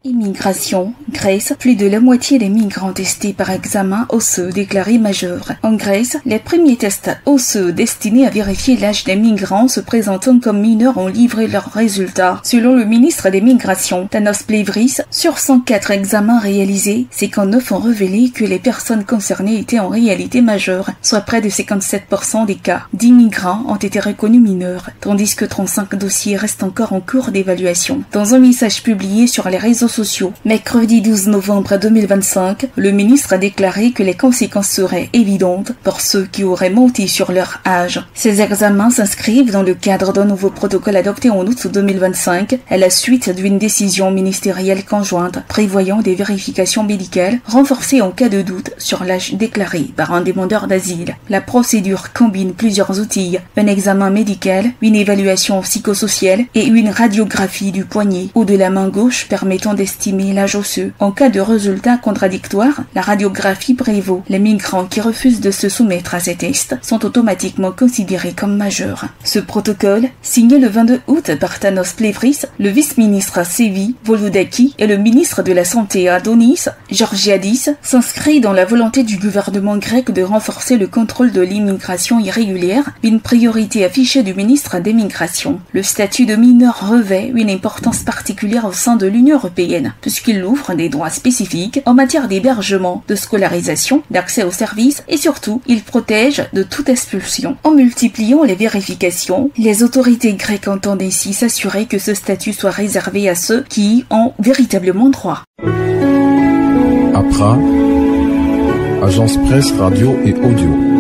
Immigration. Grèce, plus de la moitié des migrants testés par examen osseux déclarés majeurs. En Grèce, les premiers tests osseux destinés à vérifier l'âge des migrants se présentant comme mineurs ont livré leurs résultats. Selon le ministre des Migrations, Tanos Plevris, sur 104 examens réalisés, 59 ont révélé que les personnes concernées étaient en réalité majeures, soit près de 57% des cas. 10 migrants ont été reconnus mineurs, tandis que 35 dossiers restent encore en cours d'évaluation. Dans un message publié sur les réseaux sociaux, mercredi 12 novembre 2025, le ministre a déclaré que les conséquences seraient évidentes pour ceux qui auraient menti sur leur âge. Ces examens s'inscrivent dans le cadre d'un nouveau protocole adopté en août 2025 à la suite d'une décision ministérielle conjointe prévoyant des vérifications médicales renforcées en cas de doute sur l'âge déclaré par un demandeur d'asile. La procédure combine plusieurs outils, un examen médical, une évaluation psychosociale et une radiographie du poignet ou de la main gauche permettant d'estimer l'âge osseux. En cas de résultats contradictoires, la radiographie prévaut. Les migrants qui refusent de se soumettre à ces tests sont automatiquement considérés comme majeurs. Ce protocole, signé le 22 août par Tanos Plevris, le vice-ministre Sevi Volodaki et le ministre de la Santé Adonis Georgiadis, s'inscrit dans la volonté du gouvernement grec de renforcer le contrôle de l'immigration irrégulière, une priorité affichée du ministre des Migrations. Le statut de mineur revêt une importance particulière au sein de l'Union européenne, puisqu'il ouvre des droits spécifiques en matière d'hébergement, de scolarisation, d'accès aux services et surtout, il protège de toute expulsion. En multipliant les vérifications, les autorités grecques entendent ainsi s'assurer que ce statut soit réservé à ceux qui y ont véritablement droit. APRA, Agence Presse, Radio et Audio.